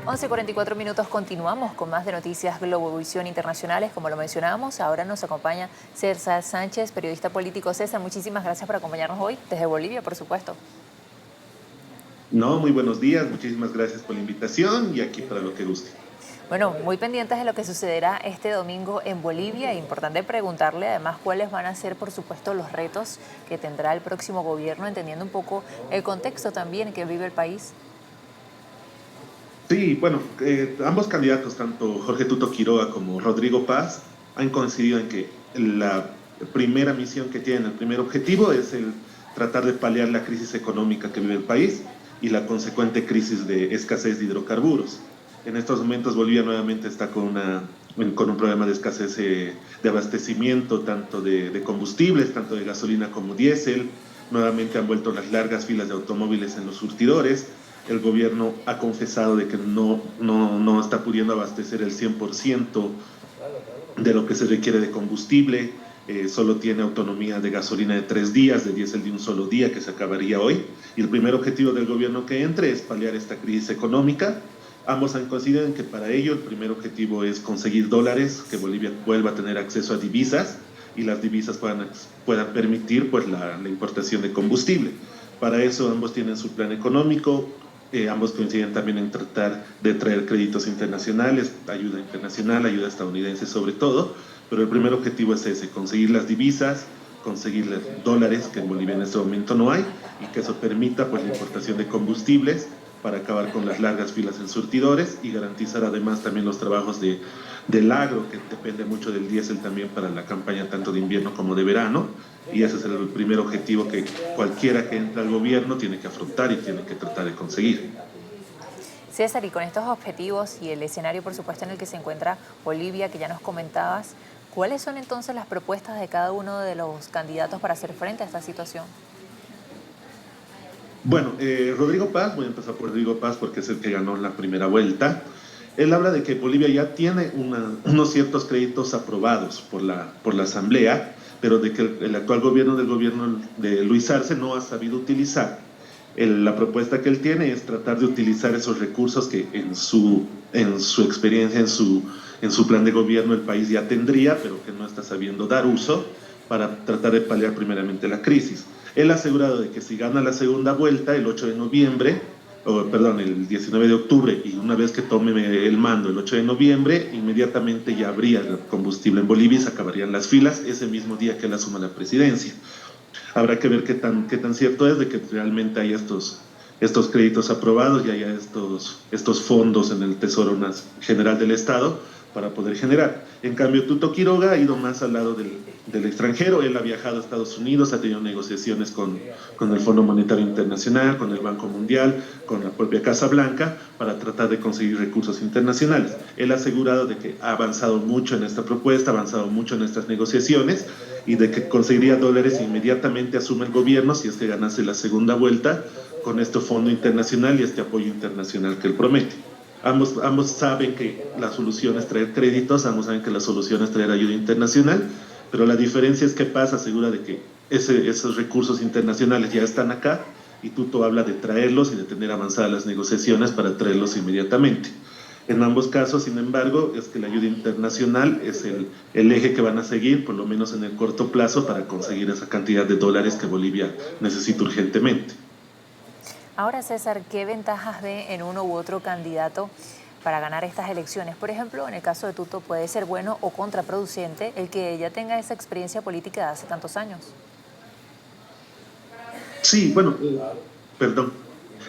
11:44 continuamos con más de noticias Globovisión internacionales, como lo mencionábamos. Ahora nos acompaña César Sánchez, periodista político. César, muchísimas gracias por acompañarnos hoy, desde Bolivia, por supuesto. No, muy buenos días, muchísimas gracias por la invitación y aquí para lo que guste. Bueno, muy pendientes de lo que sucederá este domingo en Bolivia. Importante preguntarle además cuáles van a ser, por supuesto, los retos que tendrá el próximo gobierno, entendiendo un poco el contexto también que vive el país. Sí, bueno, ambos candidatos, tanto Jorge Tuto Quiroga como Rodrigo Paz, han coincidido en que la primera misión que tienen, el primer objetivo es el tratar de paliar la crisis económica que vive el país y la consecuente crisis de escasez de hidrocarburos. En estos momentos Bolivia nuevamente está con un problema de escasez de abastecimiento, tanto de combustibles, tanto de gasolina como diésel. Nuevamente han vuelto las largas filas de automóviles en los surtidores. El gobierno ha confesado de que no está pudiendo abastecer el 100% de lo que se requiere de combustible, solo tiene autonomía de gasolina de 3 días, de diésel de un solo día, que se acabaría hoy. Y el primer objetivo del gobierno que entre es paliar esta crisis económica. Ambos han coincidido en que para ello el primer objetivo es conseguir dólares, que Bolivia vuelva a tener acceso a divisas y las divisas puedan permitir pues, la importación de combustible. Para eso ambos tienen su plan económico. Ambos coinciden también en tratar de traer créditos internacionales, ayuda internacional, ayuda estadounidense sobre todo, pero el primer objetivo es ese, conseguir las divisas, conseguir los dólares, que en Bolivia en este momento no hay, y que eso permita pues, la importación de combustibles para acabar con las largas filas en surtidores y garantizar además también los trabajos del agro, que depende mucho del diésel también para la campaña tanto de invierno como de verano, y ese es el primer objetivo que cualquiera que entre al gobierno tiene que afrontar y tiene que tratar de conseguir. César, y con estos objetivos y el escenario, por supuesto, en el que se encuentra Bolivia, que ya nos comentabas, ¿cuáles son entonces las propuestas de cada uno de los candidatos para hacer frente a esta situación? Bueno, Rodrigo Paz, voy a empezar por Rodrigo Paz porque es el que ganó la primera vuelta. Él habla de que Bolivia ya tiene unos ciertos créditos aprobados por la Asamblea, pero de que el actual gobierno de Luis Arce no ha sabido utilizar. La propuesta que él tiene es tratar de utilizar esos recursos que en su experiencia, en su plan de gobierno el país ya tendría, pero que no está sabiendo dar uso para tratar de paliar primeramente la crisis. Él ha asegurado de que si gana la segunda vuelta el 8 de noviembre, el 19 de octubre, y una vez que tome el mando el 8 de noviembre, inmediatamente ya habría combustible en Bolivia y se acabarían las filas ese mismo día que él asuma la presidencia. Habrá que ver qué tan cierto es de que realmente hay estos créditos aprobados y haya estos fondos en el Tesoro General del Estado para poder generar. En cambio, Tuto Quiroga ha ido más al lado del extranjero. Él ha viajado a Estados Unidos, ha tenido negociaciones con el Fondo Monetario Internacional, con el Banco Mundial, con la propia Casa Blanca, para tratar de conseguir recursos internacionales. Él ha asegurado de que ha avanzado mucho en esta propuesta, ha avanzado mucho en estas negociaciones y de que conseguiría dólares inmediatamente asume el gobierno si es que ganase la segunda vuelta con este fondo internacional y este apoyo internacional que él promete. Ambos saben que la solución es traer créditos, ambos saben que la solución es traer ayuda internacional, pero la diferencia es que Paz asegura de que esos recursos internacionales ya están acá y Tuto habla de traerlos y de tener avanzadas las negociaciones para traerlos inmediatamente. En ambos casos, sin embargo, es que la ayuda internacional es el eje que van a seguir, por lo menos en el corto plazo, para conseguir esa cantidad de dólares que Bolivia necesita urgentemente. Ahora, César, ¿qué ventajas ve en uno u otro candidato para ganar estas elecciones? Por ejemplo, en el caso de Tuto, ¿puede ser bueno o contraproducente el que ella tenga esa experiencia política de hace tantos años? Sí, bueno, perdón.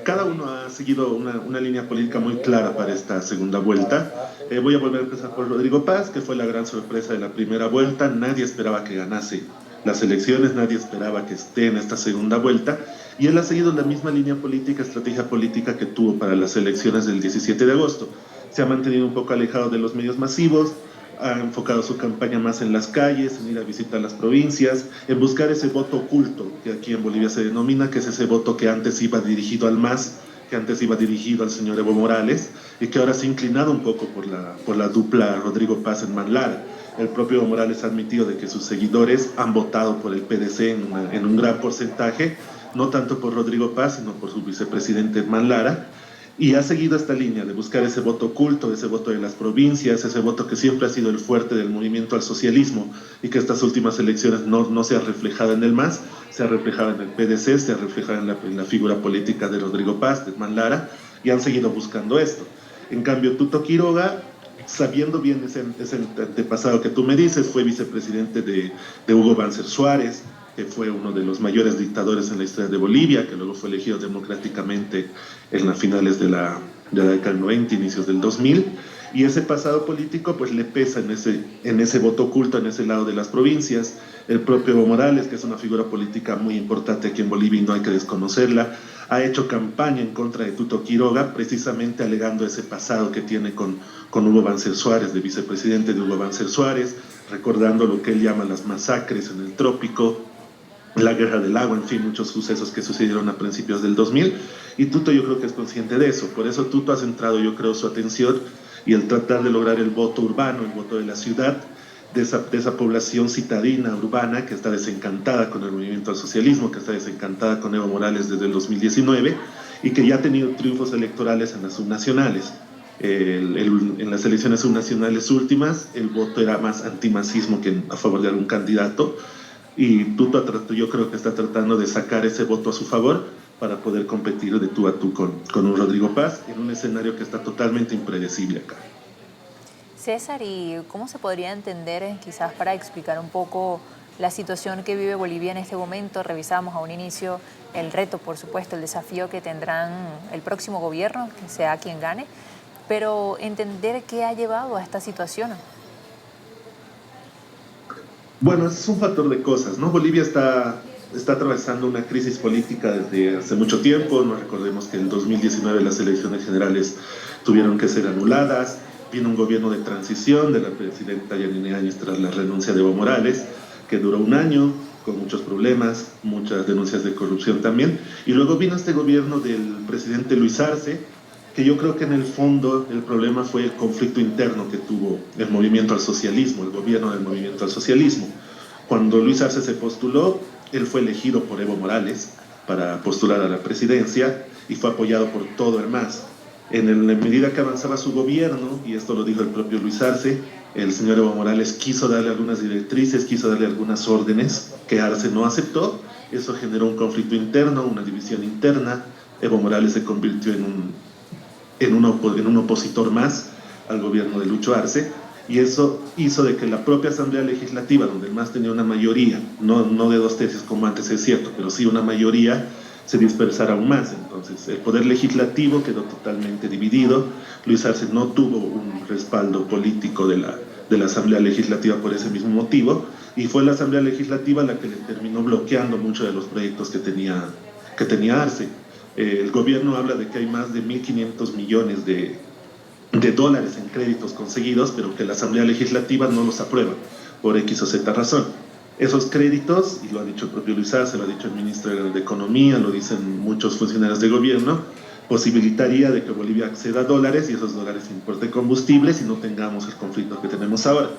Cada uno ha seguido una línea política muy clara para esta segunda vuelta. Voy a volver a empezar por Rodrigo Paz, que fue la gran sorpresa de la primera vuelta. Nadie esperaba que ganase las elecciones, nadie esperaba que esté en esta segunda vuelta. Y él ha seguido la misma línea política, estrategia política que tuvo para las elecciones del 17 de agosto. Se ha mantenido un poco alejado de los medios masivos, ha enfocado su campaña más en las calles, en ir a visitar las provincias, en buscar ese voto oculto que aquí en Bolivia se denomina, que es ese voto que antes iba dirigido al MAS, que antes iba dirigido al señor Evo Morales y que ahora se ha inclinado un poco por la dupla Rodrigo Paz en Manlara. El propio Evo Morales ha admitido de que sus seguidores han votado por el PDC en un gran porcentaje, no tanto por Rodrigo Paz, sino por su vicepresidente Manlara. y ha seguido esta línea de buscar ese voto oculto, ese voto de las provincias, ese voto que siempre ha sido el fuerte del movimiento al socialismo y que estas últimas elecciones no se ha reflejado en el MAS, se ha reflejado en el PDC, se ha reflejado en la figura política de Rodrigo Paz, de Edman Lara, y han seguido buscando esto. En cambio, Tuto Quiroga, sabiendo bien ese antepasado que tú me dices, fue vicepresidente de Hugo Banzer Suárez, que fue uno de los mayores dictadores en la historia de Bolivia, que luego fue elegido democráticamente en las finales de la década del 90, inicios del 2000, y ese pasado político pues le pesa en ese voto oculto, en ese lado de las provincias. El propio Evo Morales, que es una figura política muy importante aquí en Bolivia y no hay que desconocerla, ha hecho campaña en contra de Tuto Quiroga, precisamente alegando ese pasado que tiene con Hugo Banzer Suárez, de vicepresidente de Hugo Banzer Suárez, recordando lo que él llama las masacres en el trópico, la guerra del agua, en fin, muchos sucesos que sucedieron a principios del 2000, y Tuto yo creo que es consciente de eso. Por eso Tuto ha centrado, yo creo, su atención y el tratar de lograr el voto urbano, el voto de la ciudad, de esa población citadina, urbana, que está desencantada con el movimiento al socialismo, que está desencantada con Evo Morales desde el 2019 y que ya ha tenido triunfos electorales en las subnacionales. En las elecciones subnacionales últimas, el voto era más antimasismo que a favor de algún candidato, y Tuto yo creo que está tratando de sacar ese voto a su favor para poder competir de tú a tú con un Rodrigo Paz en un escenario que está totalmente impredecible acá. César, ¿y cómo se podría entender, quizás para explicar un poco la situación que vive Bolivia en este momento? Revisamos a un inicio el reto, por supuesto, el desafío que tendrán el próximo gobierno, que sea quien gane, pero entender qué ha llevado a esta situación. Bueno, es un factor de cosas, ¿no? Bolivia está atravesando una crisis política desde hace mucho tiempo. No recordemos que en 2019 las elecciones generales tuvieron que ser anuladas. Vino un gobierno de transición de la presidenta Yanine Áñez tras la renuncia de Evo Morales, que duró un año, con muchos problemas, muchas denuncias de corrupción también. Y luego vino este gobierno del presidente Luis Arce, que yo creo que en el fondo el problema fue el conflicto interno que tuvo el movimiento al socialismo, el gobierno del movimiento al socialismo. Cuando Luis Arce se postuló, él fue elegido por Evo Morales para postular a la presidencia y fue apoyado por todo el MAS. En la medida que avanzaba su gobierno, y esto lo dijo el propio Luis Arce, el señor Evo Morales quiso darle algunas directrices, quiso darle algunas órdenes que Arce no aceptó. Eso generó un conflicto interno, una división interna. Evo Morales se convirtió en un opositor más al gobierno de Lucho Arce, y eso hizo de que la propia Asamblea Legislativa, donde el MAS tenía una mayoría, no de 2/3 como antes es cierto, pero sí una mayoría, se dispersara aún más. Entonces el poder legislativo quedó totalmente dividido. Luis Arce no tuvo un respaldo político de la Asamblea Legislativa por ese mismo motivo, y fue la Asamblea Legislativa la que le terminó bloqueando muchos de los proyectos que tenía Arce. El gobierno habla de que hay más de 1.500 millones de dólares en créditos conseguidos, pero que la Asamblea Legislativa no los aprueba por X o Z razón. Esos créditos, y lo ha dicho el propio Luis Arce, lo ha dicho el ministro de Economía, lo dicen muchos funcionarios de gobierno, posibilitaría de que Bolivia acceda a dólares y esos dólares importen combustibles y no tengamos el conflicto que tenemos ahora.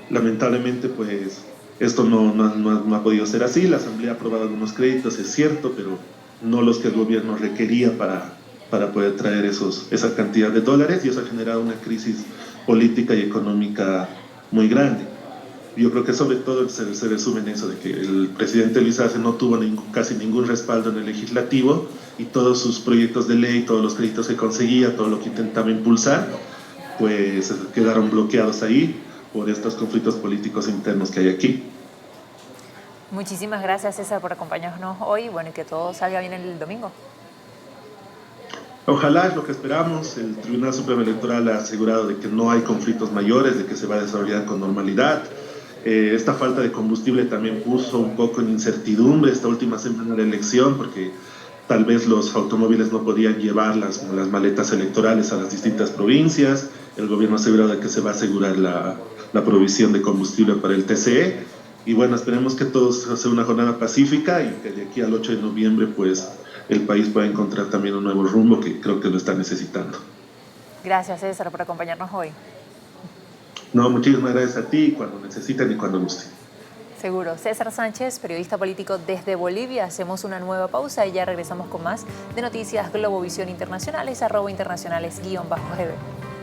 Lamentablemente, pues, esto no ha podido ser así. La Asamblea ha aprobado algunos créditos, es cierto, pero no los que el gobierno requería para poder traer esa cantidad de dólares, y eso ha generado una crisis política y económica muy grande. Yo creo que sobre todo se resume en eso, de que el presidente Luis Arce no tuvo casi ningún respaldo en el legislativo, y todos sus proyectos de ley, todos los créditos que conseguía, todo lo que intentaba impulsar, pues quedaron bloqueados ahí por estos conflictos políticos internos que hay aquí. Muchísimas gracias, César, por acompañarnos hoy, bueno, y que todo salga bien el domingo. Ojalá, es lo que esperamos. El Tribunal Supremo Electoral ha asegurado de que no hay conflictos mayores, de que se va a desarrollar con normalidad. Esta falta de combustible también puso un poco en incertidumbre esta última semana de la elección, porque tal vez los automóviles no podían llevar las maletas electorales a las distintas provincias. El gobierno ha asegurado de que se va a asegurar la provisión de combustible para el TCE. Y bueno, esperemos que todo sea una jornada pacífica y que de aquí al 8 de noviembre pues el país pueda encontrar también un nuevo rumbo, que creo que lo está necesitando. Gracias, César, por acompañarnos hoy. No, muchísimas gracias a ti, cuando necesiten y cuando gusten. Seguro. César Sánchez, periodista político desde Bolivia. Hacemos una nueva pausa y ya regresamos con más de Noticias Globovisión Internacionales, @internacionales_GB.